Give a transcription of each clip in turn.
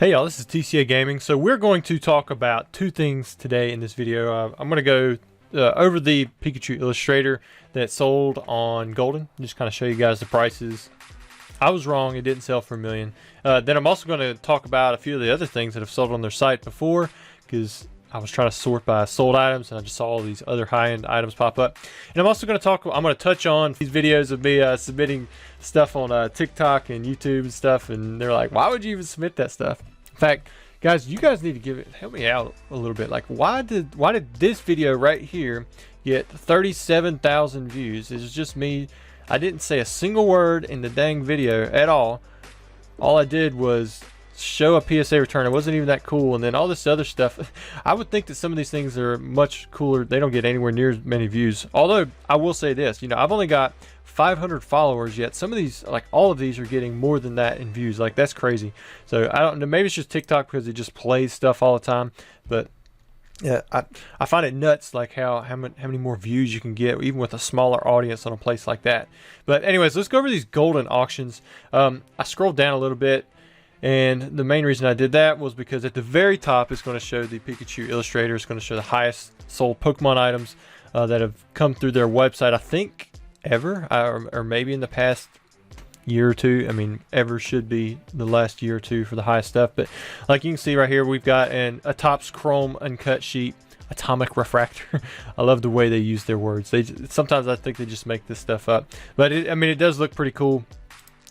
Hey y'all, this is TCA Gaming. So we're going to talk about two things today in this video. I'm going to go over the Pikachu Illustrator that sold on Golden. Just kind of show you guys the prices. I was wrong, it didn't sell for $1 million. Then I'm also going to talk about a few of the other things that have sold on their site before, because I was trying to sort by sold items and I just saw all these other high-end items pop up. And I'm also going to touch on these videos of me submitting stuff on TikTok and YouTube and stuff, and they're like, why would you even submit that stuff? In fact, guys, you guys need to help me out a little bit. Like, why did this video right here get 37,000 views? It's just me. I didn't say a single word in the dang video at all. All I did was show a PSA return. It wasn't even that cool. And then all this other stuff, I would think that some of these things are much cooler. They don't get anywhere near as many views. Although I will say this, I've only got 500 followers, yet some of these, like all of these, are getting more than that in views. Like, that's crazy. So I don't know, maybe it's just TikTok because it just plays stuff all the time. But yeah, I find it nuts, like how many more views you can get even with a smaller audience on a place like that. But anyways, let's go over these Golden auctions. I scrolled down a little bit, and the main reason I did that was because at the very top it's going to show the Pikachu Illustrator. It's going to show the highest sold Pokemon items that have come through their website, I think, ever, or maybe in the past year or two. I mean, ever should be the last year or two for the highest stuff. But like you can see right here, we've got a Topps Chrome Uncut Sheet Atomic Refractor. I love the way they use their words. Sometimes I think they just make this stuff up, but it does look pretty cool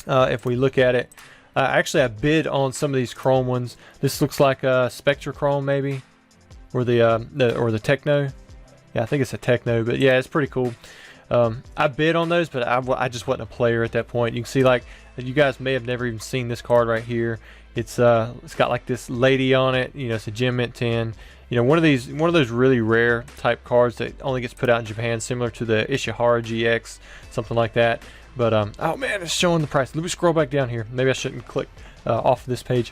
if we look at it. Actually, I bid on some of these Chrome ones. This looks like a Spectra Chrome, maybe, or the Techno. Yeah, I think it's a Techno, but yeah, it's pretty cool. I bid on those, but I just wasn't a player at that point. You can see, like, you guys may have never even seen this card right here. It's got like this lady on it. It's a Gem Mint 10. One of those really rare type cards that only gets put out in Japan, similar to the Ishihara GX, something like that. But oh man, it's showing the price. Let me scroll back down here. Maybe I shouldn't click off of this page.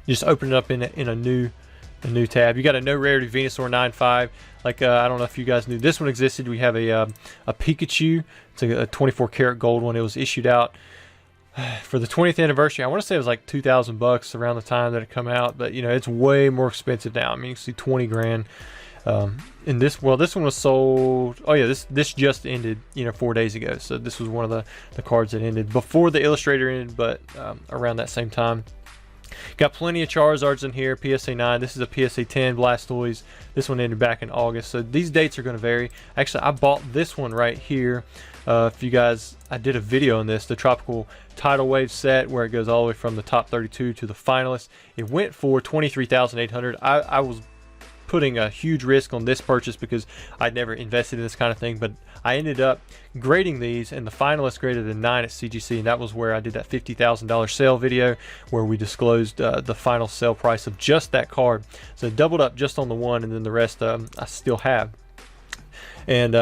Just open it up in a new tab. You got a no rarity Venusaur 9.5. Like, I don't know if you guys knew this one existed. We have a Pikachu. It's a 24 karat gold one. It was issued out for the 20th anniversary. I want to say it was like 2,000 bucks around the time that it come out, but it's way more expensive now. I mean, you can see 20 grand. And this one was sold. Oh yeah, this just ended 4 days ago. So this was one of the cards that ended before the Illustrator ended, but around that same time. Got plenty of Charizards in here. PSA 9. This is a PSA 10 Blastoise. This one ended back in August. So these dates are going to vary. Actually, I bought this one right here. If you guys, I did a video on this, the Tropical Tidal Wave set, where it goes all the way from the top 32 to the finalists. It went for $23,800. I was putting a huge risk on this purchase because I'd never invested in this kind of thing, but I ended up grading these, and the finalists graded a 9 at CGC, and that was where I did that $50,000 sale video where we disclosed the final sale price of just that card. So it doubled up just on the one, and then the rest I still have. And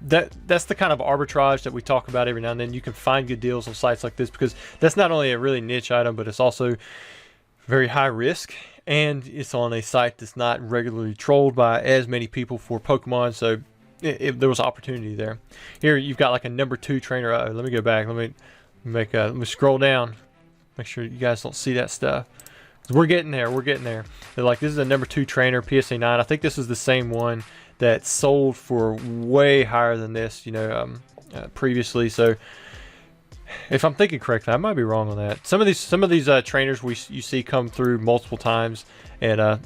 that's the kind of arbitrage that we talk about every now and then. You can find good deals on sites like this because that's not only a really niche item, but it's also very high risk, and it's on a site that's not regularly trolled by as many people for Pokemon. So there was opportunity there. Here you've got like a number 2 trainer. Let me go back. Let me scroll down. Make sure you guys don't see that stuff. We're getting there. We're getting there. They're like, this is a number 2 trainer, PSA 9. I think this is the same one that sold for way higher than this, previously. So if I'm thinking correctly, I might be wrong on that. Some of these trainers you see come through multiple times, and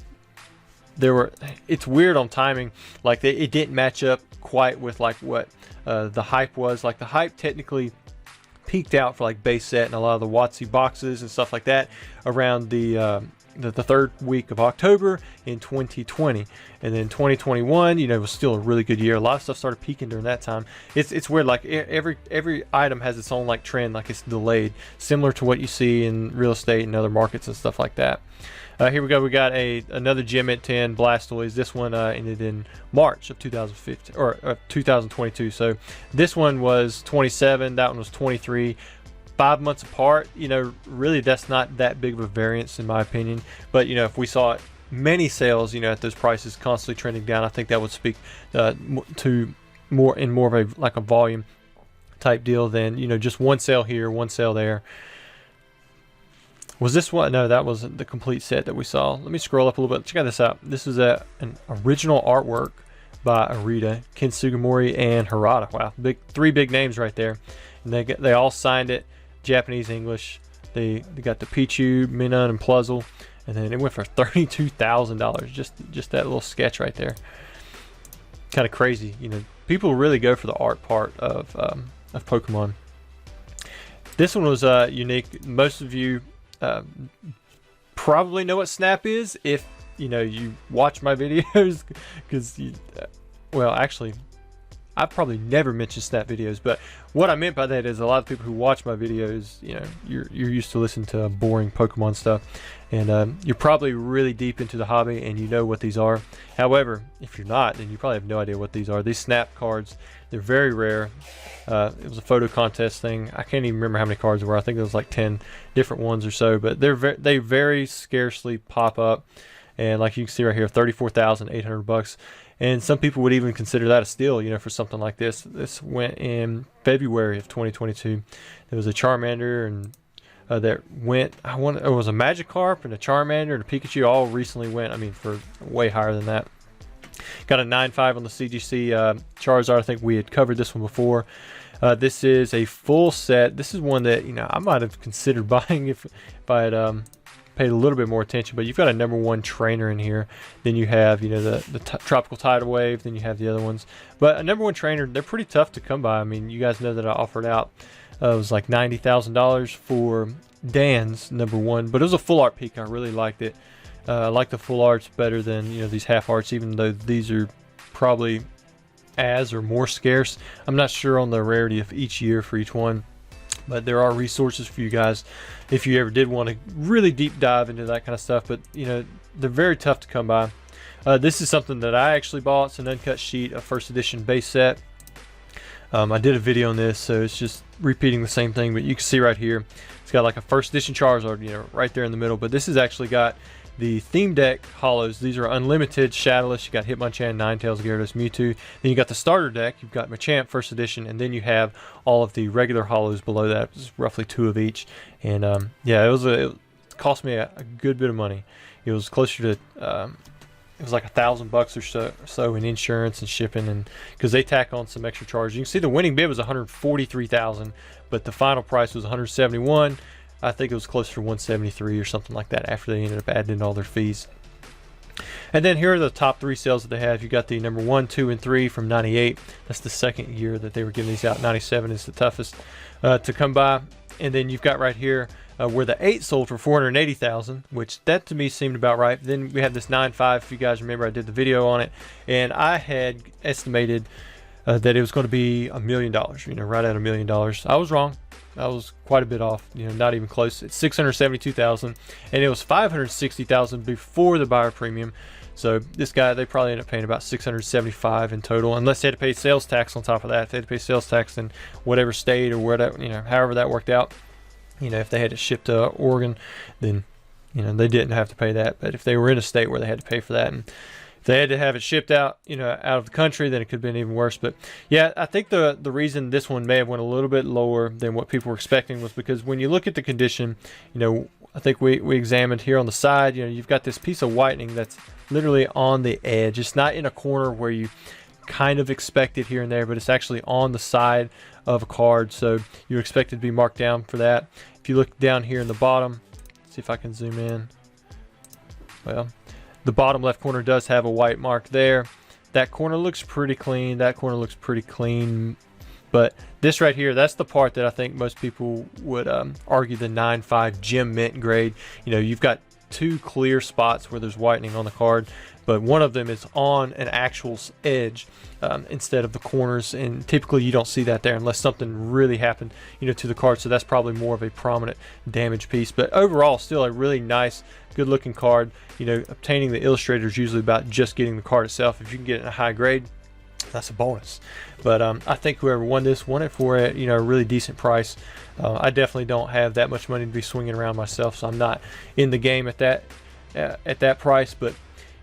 it's weird on timing. Like, it didn't match up quite with like what the hype was. Like, the hype technically peaked out for like base set and a lot of the WotC boxes and stuff like that around the third week of October in 2020, and then 2021 was still a really good year. A lot of stuff started peaking during that time. It's weird. Like, every item has its own like trend, like it's delayed, similar to what you see in real estate and other markets and stuff like that. Here we go. We got another Gem Mint 10 Blastoise. This one ended in March of 2015 or 2022. So this one was 27. That one was 23. 5 months apart. Really, that's not that big of a variance in my opinion. But if we saw many sales, at those prices constantly trending down, I think that would speak to more of a volume type deal than just one sale here, one sale there. Was this one? No, that wasn't the complete set that we saw. Let me scroll up a little bit. Check this out. This is an original artwork by Arita, Ken Sugimori, and Harada. Wow, three big names right there. And they all signed it, Japanese, English. They got the Pichu, Minun, and Pluzzle, and then it went for $32,000. Just that little sketch right there. Kind of crazy, you know. People really go for the art part of Pokemon. This one was unique. Most of you probably know what Snap is if you watch my videos, because well, actually, I probably never mentioned Snap videos, but what I meant by that is a lot of people who watch my videos, you're used to listening to boring Pokemon stuff, and you're probably really deep into the hobby and you know what these are. However, if you're not, then you probably have no idea what these are. These Snap cards, they're very rare. It was a photo contest thing. I can't even remember how many cards there were. I think it was like 10 different ones or so, but they very scarcely pop up. And like you can see right here, $34,800. And some people would even consider that a steal, for something like this. This went in February of 2022. There was a Charmander, and that went, it was a Magikarp and a Charmander and a Pikachu all recently went, for way higher than that. Got a 9.5 on the CGC Charizard. I think we had covered this one before. This is a full set. This is one that, I might have considered buying if I had paid a little bit more attention, but you've got a #1 trainer in here. Then you have, the tropical tidal wave. Then you have the other ones. But a #1 trainer, they're pretty tough to come by. You guys know that I offered out, it was like $90,000 for Dan's #1, but it was a full art peak. I really liked it. I like the full arts better than these half arts, even though these are probably as or more scarce. I'm not sure on the rarity of each year for each one. But there are resources for you guys if you ever did want to really deep dive into that kind of stuff. But they're very tough to come by. This is something that I actually bought. It's an uncut sheet, a first edition base set. I did a video on this, so it's just repeating the same thing. But you can see right here, it's got like a first edition Charizard, right there in the middle. But this has actually got the theme deck hollows. These are unlimited, shadowless. You got Hitmonchan, Ninetales, Gyarados, Mewtwo. Then you got the starter deck. You've got Machamp first edition, and then you have all of the regular hollows below that. It's roughly 2 of each. And yeah, it cost me a good bit of money. It was closer to it was like $1,000 or so in insurance and shipping, and because they tack on some extra charges. You can see the winning bid was $143,000, but the final price was $171,000. I think it was closer to $173 or something like that after they ended up adding in all their fees. And then here are the top 3 sales that they have. You got the #1, 2, and 3 from '98. That's the second year that they were giving these out. '97 is the toughest to come by. And then you've got right here where the 8 sold for $480,000, which that to me seemed about right. Then we have this 9.5. If you guys remember, I did the video on it, and I had estimated that it was going to be $1 million. Right at $1 million. I was wrong. I was quite a bit off, not even close. It's $672,000, and it was $560,000 before the buyer premium. So this guy, they probably ended up paying about $675 in total, unless they had to pay sales tax on top of that. If they had to pay sales tax in whatever state or whatever, however that worked out. If they had to ship to Oregon, then they didn't have to pay that. But if they were in a state where they had to pay for that, and if they had to have it shipped out, out of the country, then it could have been even worse. But yeah, I think the reason this one may have went a little bit lower than what people were expecting was because when you look at the condition, I think we examined here on the side, you've got this piece of whitening that's literally on the edge. It's not in a corner where you kind of expect it here and there, but it's actually on the side of a card. So you expect it to be marked down for that. If you look down here in the bottom, see if I can zoom in. Well, the bottom left corner does have a white mark there. That corner looks pretty clean. That corner looks pretty clean. But this right here, that's the part that I think most people would argue the 9.5 gem mint grade. You've got 2 clear spots where there's whitening on the card, but one of them is on an actual edge instead of the corners, and typically you don't see that there unless something really happened to the card. So that's probably more of a prominent damage piece, but overall still a really nice, good looking card. Obtaining the illustrator is usually about just getting the card itself. If you can get it in a high grade, that's a bonus. But I think whoever won this won it for a really decent price. I definitely don't have that much money to be swinging around myself, so I'm not in the game at that price. But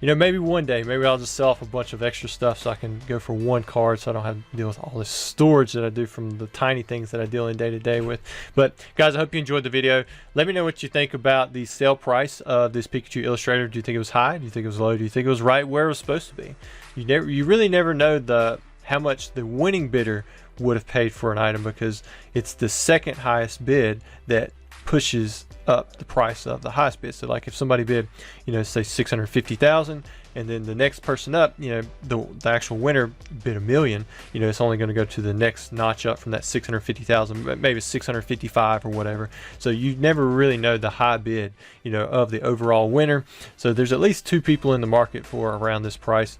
you know, maybe one day, maybe I'll just sell off a bunch of extra stuff so I can go for one card, so I don't have to deal with all this storage that I do from the tiny things that I deal in day to day with. But guys, I hope you enjoyed the video. Let me know what you think about the sale price of this Pikachu Illustrator. Do you think it was high? Do you think it was low? Do you think it was right where it was supposed to be? You really never know how much the winning bidder would have paid for an item, because it's the second highest bid that pushes up the price of the highest bid. So like if somebody bid, you know, say 650,000, and then the next person up, you know, the actual winner bid $1 million, you know, it's only going to go to the next notch up from that 650,000, maybe 655 or whatever. So you never really know the high bid, you know, of the overall winner. So there's at least 2 people in the market for around this price.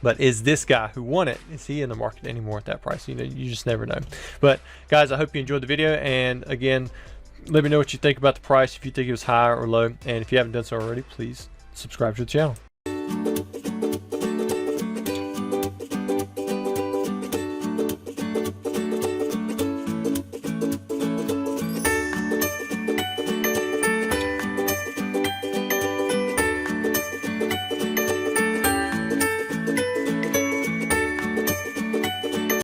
But is this guy who won it, is he in the market anymore at that price? You know, you just never know. But guys, I hope you enjoyed the video, and again, let me know what you think about the price, if you think it was high or low, and if you haven't done so already, please subscribe to the channel.